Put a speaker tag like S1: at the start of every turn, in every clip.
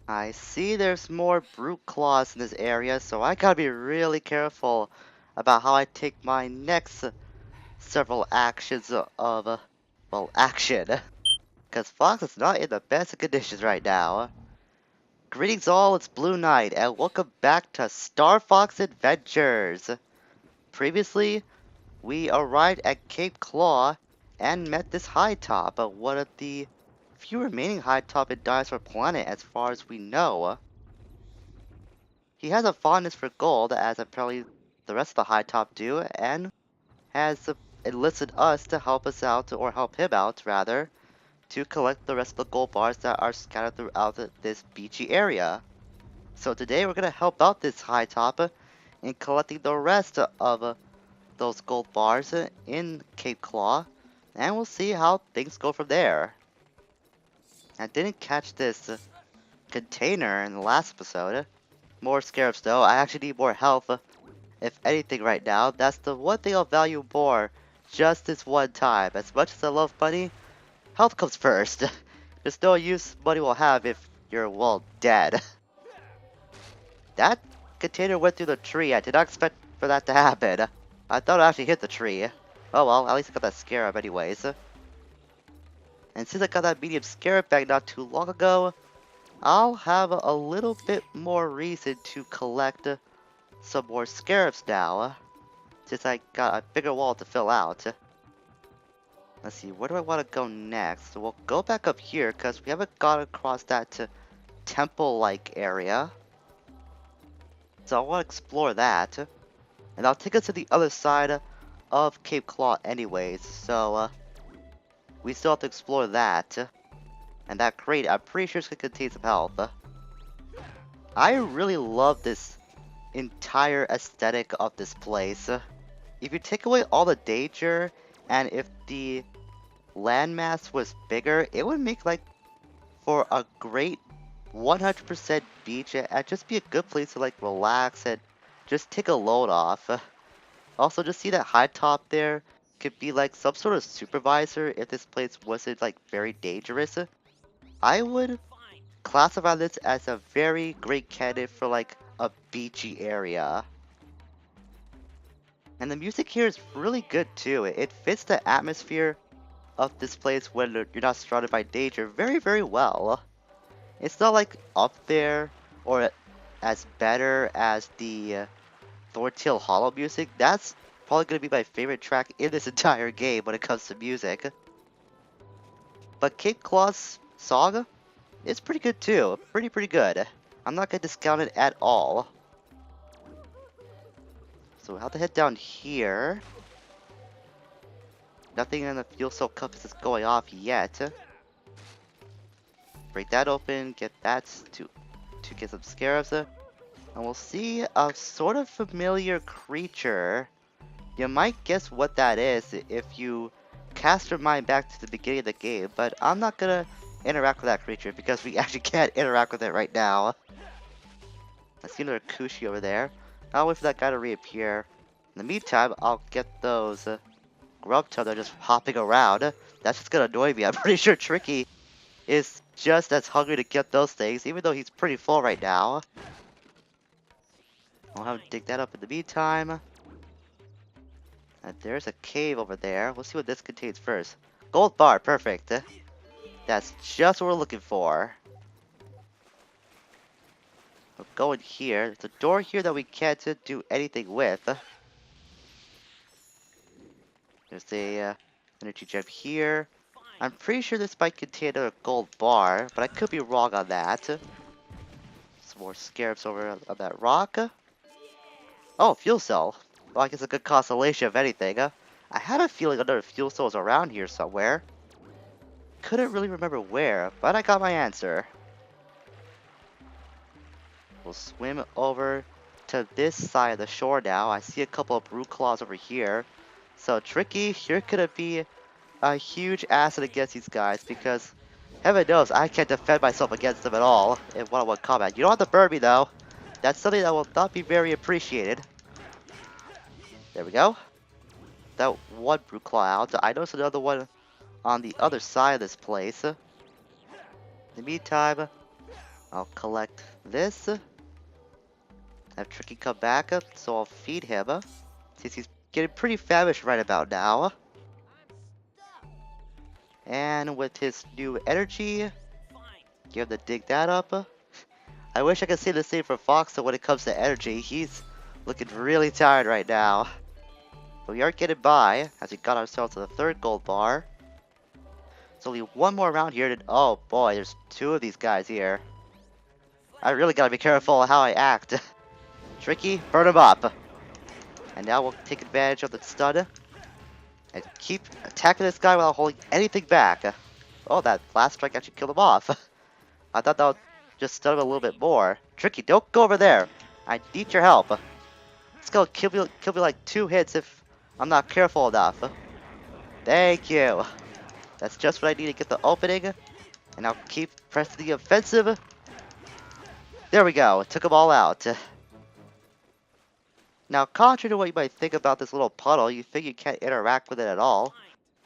S1: I see there's more brute claws in this area, so I gotta be really careful about how I take my next several actions of, well, action. Because Fox is not in the best of conditions right now. Greetings all, it's Blue Knight, and welcome back to Starfox Adventures. Previously, we arrived at Cape Claw and met this HighTop, one of the few remaining HighTop in Dinosaur Planet as far as we know. He has a fondness for gold, as apparently the rest of the HighTop do, and has enlisted us to help us out, or help him out, rather, to collect the rest of the gold bars that are scattered throughout this beachy area. So today we're going to help out this HighTop in collecting the rest of those gold bars in Cape Claw, and we'll see how things go from there. I didn't catch this container in the last episode. More scarabs though, I actually need more health. If anything right now, that's the one thing I'll value more just this one time. As much as I love money, health comes first. There's no use money will have if you're, well, dead. That container went through the tree. I did not expect for that to happen. I thought it actually hit the tree. Oh well, at least I got that scarab anyways. And since I got that medium scarab bag not too long ago, I'll have a little bit more reason to collect some more scarabs now. Since I got a bigger wall to fill out. Let's see, where do I want to go next? We'll go back up here because we haven't got across that temple-like area. So I want to explore that. And I'll take us to the other side of Cape Claw anyways. So we still have to explore that. And that crate, I'm pretty sure it's going to contain some health. I really love this entire aesthetic of this place. If you take away all the danger, and if the landmass was bigger, it would make like for a great 100% beach and just be a good place to like relax and just take a load off. Also, just see that high top there could be like some sort of supervisor if this place wasn't like very dangerous. I would classify this as a very great candidate for like a beachy area. And the music here is really good too. It fits the atmosphere of this place when you're not surrounded by danger very, very well. It's not like up there or as better as the Thorntail Hollow music. That's probably going to be my favorite track in this entire game when it comes to music. But Cape Claw's song is pretty good too. Pretty good. I'm not going to discount it at all. So we'll have to head down here. Nothing in the fuel cell compass is going off yet. Break that open, get that to get some scarabs. And we'll see a sort of familiar creature. You might guess what that is if you cast your mind back to the beginning of the game, but I'm not gonna interact with that creature because we actually can't interact with it right now. I see another Kushi over there. I'll wait for that guy to reappear. In the meantime, I'll get those grub that are just hopping around. That's just gonna annoy me. I'm pretty sure Tricky is just as hungry to get those things, even though he's pretty full right now. I'll have to dig that up in the meantime. And there's a cave over there. We'll see what this contains first. Gold bar, perfect. That's just what we're looking for. We'll go in here. There's a door here that we can't do anything with. There's a energy gem here. I'm pretty sure this might contain a gold bar, but I could be wrong on that. Some more scarabs over on that rock. Oh, fuel cell. Well, I guess a good constellation if anything. I had a feeling another fuel cell was around here somewhere. Couldn't really remember where, but I got my answer. We'll swim over to this side of the shore now. I see a couple of brute claws over here. So Tricky, you're gonna be a huge asset against these guys because heaven knows I can't defend myself against them at all in one-on-one combat. You don't have to burn me though. That's something that will not be very appreciated. There we go. That one brute claw out. I noticed another one on the other side of this place. In the meantime, I'll collect this. Have Tricky come back, so I'll feed him. Since he's getting pretty famished right about now. And with his new energy, give him to dig that up. I wish I could say the same for Fox, so when it comes to energy, he's looking really tired right now. But we are getting by, as we got ourselves to the third gold bar. There's only one more round here, and oh boy, there's two of these guys here. I really gotta be careful how I act. Tricky, burn him up. And now we'll take advantage of the stun and keep attacking this guy without holding anything back. Oh, that last strike actually killed him off. I thought that would just stun him a little bit more. Tricky, don't go over there. I need your help. This guy will kill me like 2 hits if I'm not careful enough. Thank you. That's just what I need to get the opening. And I'll keep pressing the offensive. There we go. Took them all out. Now, contrary to what you might think about this little puddle, you think you can't interact with it at all.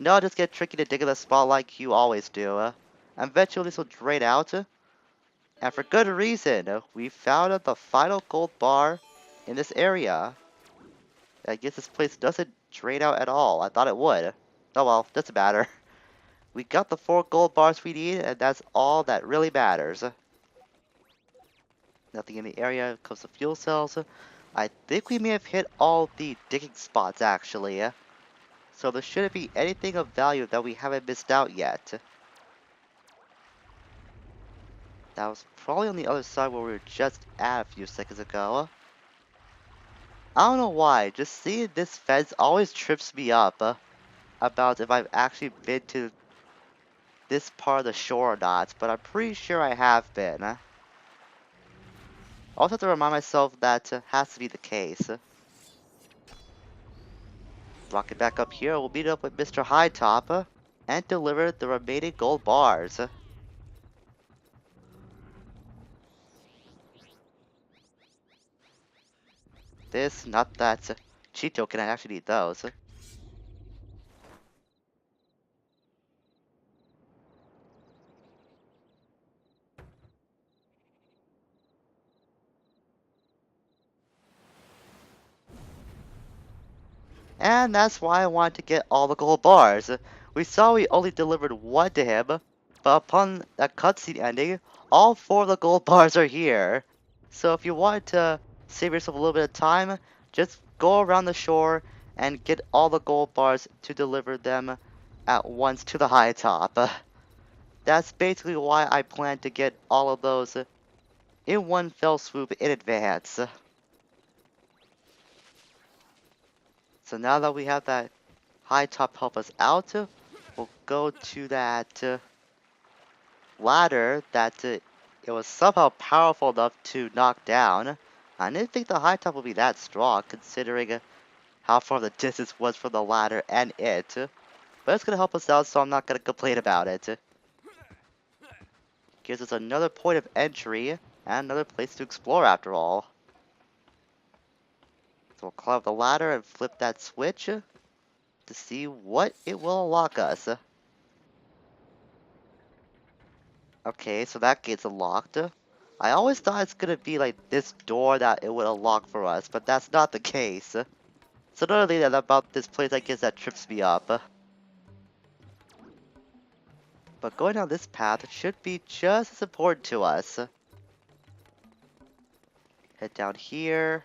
S1: No, just get Tricky to dig in the spot like you always do. And eventually this will drain out. And for good reason. We found the final gold bar in this area. I guess this place doesn't drain out at all. I thought it would. Oh well, doesn't matter. We got the 4 gold bars we need, and that's all that really matters. Nothing in the area comes to fuel cells. I think we may have hit all the digging spots actually. So there shouldn't be anything of value that we haven't missed out yet. That was probably on the other side where we were just at a few seconds ago. I don't know why, just seeing this fence always trips me up about if I've actually been to this part of the shore or not, but I'm pretty sure I have been. I also have to remind myself that has to be the case. Rocket back up here, we'll meet up with Mr. HighTop and deliver the remaining gold bars. This, not that Cheeto can actually need those. And that's why I wanted to get all the gold bars. We saw we only delivered 1 to him, but upon that cutscene ending, all 4 of the gold bars are here. So if you want to save yourself a little bit of time, just go around the shore and get all the gold bars to deliver them at once to the HighTop. That's basically why I plan to get all of those in one fell swoop in advance. So now that we have that HighTop help us out, we'll go to that ladder that it was somehow powerful enough to knock down. I didn't think the HighTop would be that strong, considering how far the distance was from the ladder and it. But it's gonna help us out, so I'm not gonna complain about it. Gives us another point of entry and another place to explore after all. So we'll climb the ladder and flip that switch to see what it will unlock us. Okay, so that gate's unlocked. I always thought it's gonna be like this door that it would unlock for us, but that's not the case. So another thing about this place, I guess, that trips me up. But going down this path should be just as important to us. Head down here.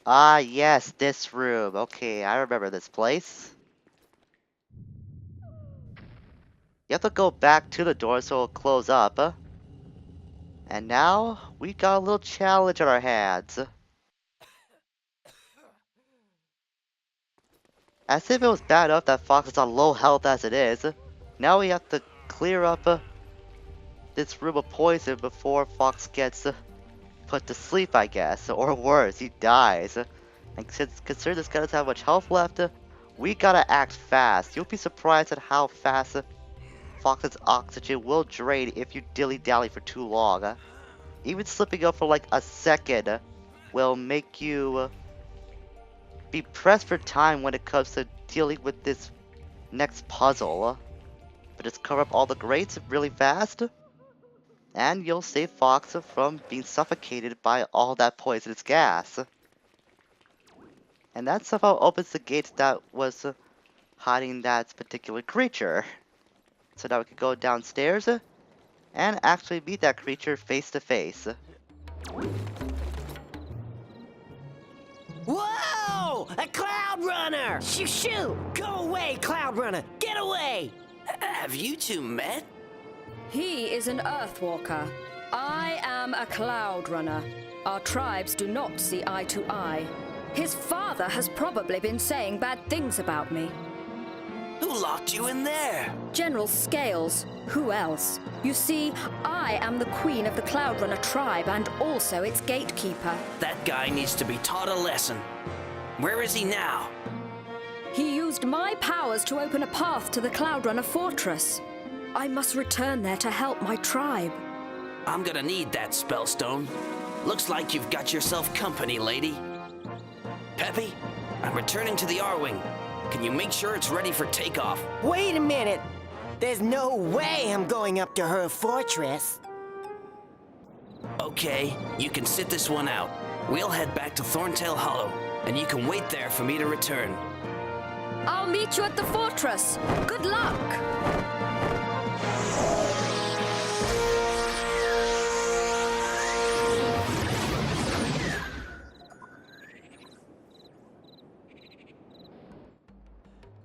S1: Ah, yes, this room. Okay, I remember this place. You have to go back to the door so it'll close up. And now, we got a little challenge on our hands. As if it was bad enough that Fox is on low health as it is, now we have to clear up this room of poison before Fox gets put to sleep, I guess. Or worse, he dies. And considering this guy doesn't have much health left, we gotta act fast. You'll be surprised at how fast Fox's oxygen will drain if you dilly-dally for too long. Even slipping up for like a second will make you be pressed for time when it comes to dealing with this next puzzle. But just cover up all the grates really fast. and you'll save Fox from being suffocated by all that poisonous gas. And that somehow opens the gate that was hiding that particular creature. So now we can go downstairs and actually meet that creature face to face.
S2: Whoa! A Cloud Runner! Shoo shoo! Go away, Cloud Runner! Get away! Have you two met?
S3: He is an Earthwalker. I am a Cloud Runner. Our tribes do not see eye to eye. His father has probably been saying bad things about me.
S2: Who locked you in there?
S3: General Scales. Who else? You see, I am the queen of the Cloud Runner tribe and also its gatekeeper.
S2: That guy needs to be taught a lesson. Where is he now?
S3: He used my powers to open a path to the Cloud Runner fortress. I must return there to help my tribe.
S2: I'm gonna need that spellstone. Looks like you've got yourself company, lady. Peppy, I'm returning to the R-Wing. Can you make sure it's ready for takeoff?
S4: Wait a minute! There's no way I'm going up to her fortress.
S2: Okay, you can sit this one out. We'll head back to Thorntail Hollow, and you can wait there for me to return.
S3: I'll meet you at the fortress. Good luck!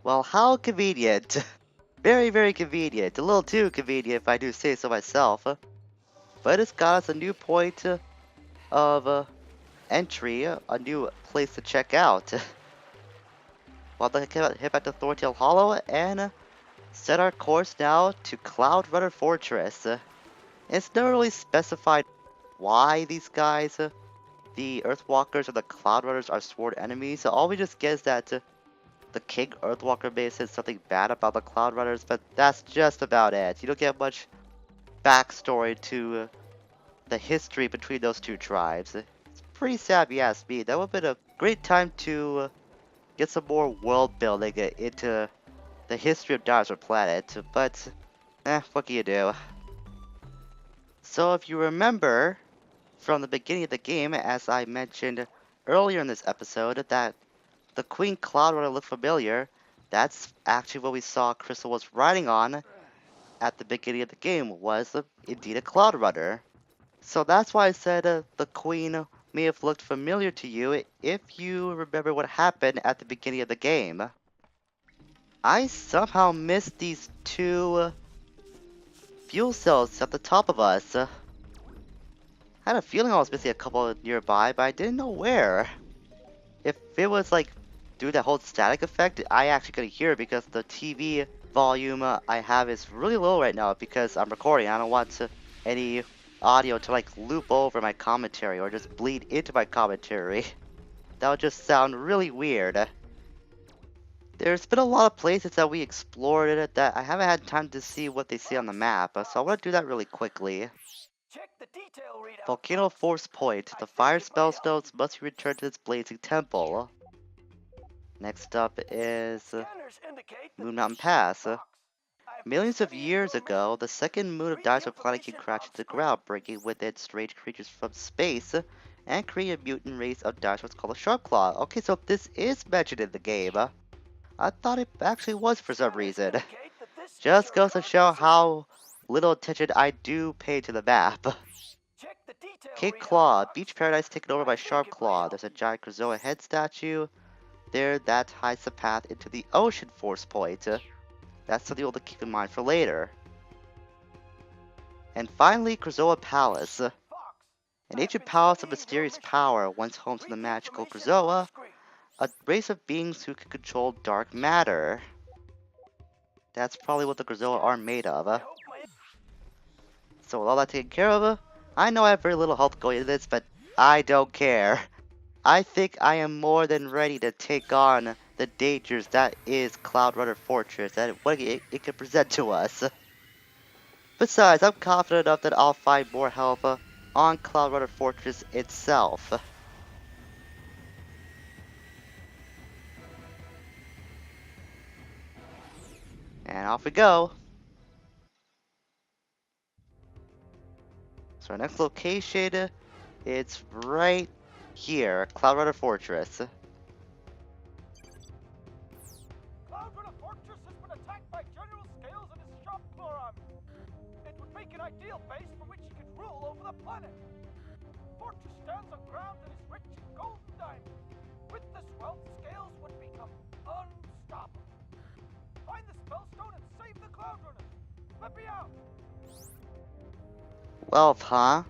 S1: Well, how convenient. Very, very convenient. A little too convenient if I do say so myself. But it's got us a new point of entry, a new place to check out. Well, let's head back to Thorntail Hollow and set our course now to Cloud Runner Fortress. It's never really specified why these guys, the Earthwalkers or the Cloud Runners, are sworn enemies. So all we just get is that the King Earthwalker may have said something bad about the Cloud Runners, but that's just about it. You don't get much backstory to the history between those two tribes. It's pretty sad if you ask me. That would have been a great time to get some more world building into the history of Dinosaur Planet, but what can you do? So if you remember from the beginning of the game, as I mentioned earlier in this episode, that the Queen Cloud Runner looked familiar, that's actually what we saw Crystal was riding on at the beginning of the game, was indeed a Cloud Runner. So that's why I said the Queen may have looked familiar to you if you remember what happened at the beginning of the game. I somehow missed these two fuel cells at the top of us. I had a feeling I was missing a couple nearby, but I didn't know where. If it was like due to that whole static effect, I actually couldn't hear it because the TV volume I have is really low right now because I'm recording. I don't want any audio to like loop over my commentary or just bleed into my commentary. That would just sound really weird. There's been a lot of places that we explored that I haven't had time to see what they see on the map, so I want to do that really quickly. Volcano Force Point. The fire spell stones must be returned to its blazing temple. Next up is Moon Mountain Pass. Millions of years ago, the second moon of Dinosaur Planet came crashing to the ground, bringing with it strange creatures from space and creating a mutant race of dinosaurs called the Sharpclaw. Okay, so this is mentioned in the game. I thought it actually was for some reason. Just goes to show how little attention I do pay to the map. Cape Claw, beach paradise taken over by Sharpclaw. There's a giant Krazoa head statue there that hides the path into the ocean force point. That's something to keep in mind for later. And finally, Krazoa Palace. An ancient palace of mysterious power, once home to the magical Krazoa, a race of beings who can control dark matter. That's probably what the Krazoa are made of. So with all that taken care of, I know I have very little health going into this, but I don't care. I think I am more than ready to take on the dangers that is Cloud Runner Fortress and what it can present to us. Besides, I'm confident enough that I'll find more help on Cloud Runner Fortress itself. And off we go. So our next location, it's right here, Cloud Runner Fortress.
S5: Cloud Runner Fortress has been attacked by General Scales and his shop floor army. It would make an ideal base from which he could rule over the planet. The fortress stands on ground that is rich in gold and diamonds. With this wealth, Scales would become unstoppable. Find the spellstone and save the Cloud Runners. Let me out!
S1: Wealth, huh?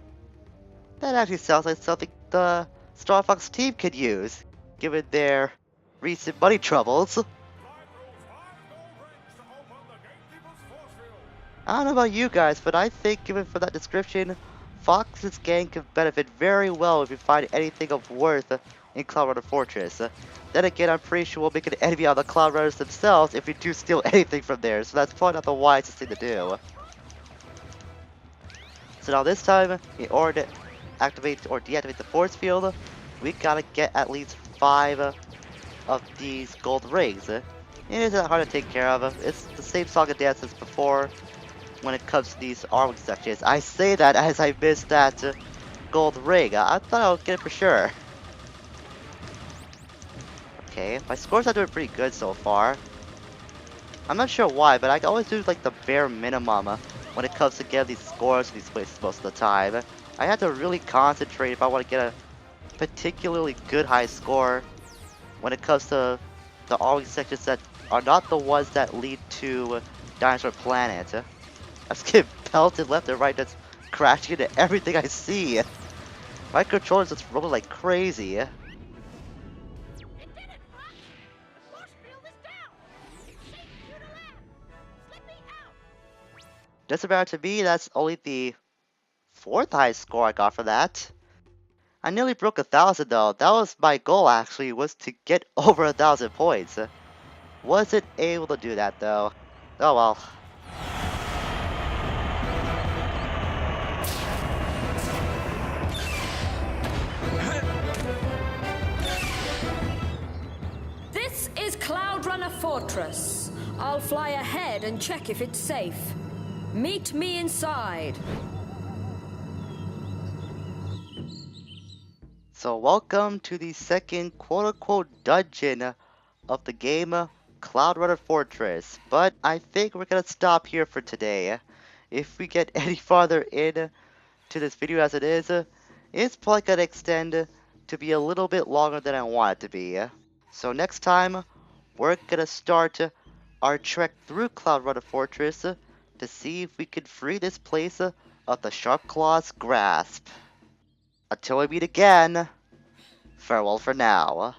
S1: That actually sounds like something the Starfox team could use, given their recent money troubles. I don't know about you guys, but I think given from that description, Fox's gang could benefit very well if we find anything of worth in Cloud Runner Fortress. Then again, I'm pretty sure we'll make an enemy out of the Cloud Runners themselves if we do steal anything from there, so that's probably not the wisest thing to do. So now this time, in order to activate or deactivate the force field, we gotta get at least 5 of these gold rings. It isn't hard to take care of. It's the same song and dance as before when it comes to these arming sections. I say that as I missed that gold ring. I thought I would get it for sure. Okay, my scores are doing pretty good so far. I'm not sure why, but I always do like the bare minimum when it comes to getting these scores in these places most of the time. I have to really concentrate if I want to get a particularly good high score when it comes to the arming sections that are not the ones that lead to Dinosaur Planet. I just get pelted left and right, just crashing into everything I see. My controller's just rolling like crazy.
S5: It did it, Buck! The force field is down! It's safe for you to land! Slip me out!
S1: Doesn't matter to me, that's only the 4th highest score I got for that. I nearly broke 1,000 though. That was my goal actually, was to get over 1,000 points. Wasn't able to do that though. Oh well.
S3: This is Cloud Runner Fortress. I'll fly ahead and check if it's safe. Meet me inside.
S1: So welcome to the second quote-unquote dungeon of the game Cloud Runner Fortress. But I think we're gonna stop here for today. If we get any farther in to this video as it is, it's probably gonna extend to be a little bit longer than I want it to be. So next time, we're gonna start our trek through Cloud Runner Fortress to see if we can free this place of the Sharp Claw's grasp. Until we meet again, farewell for now.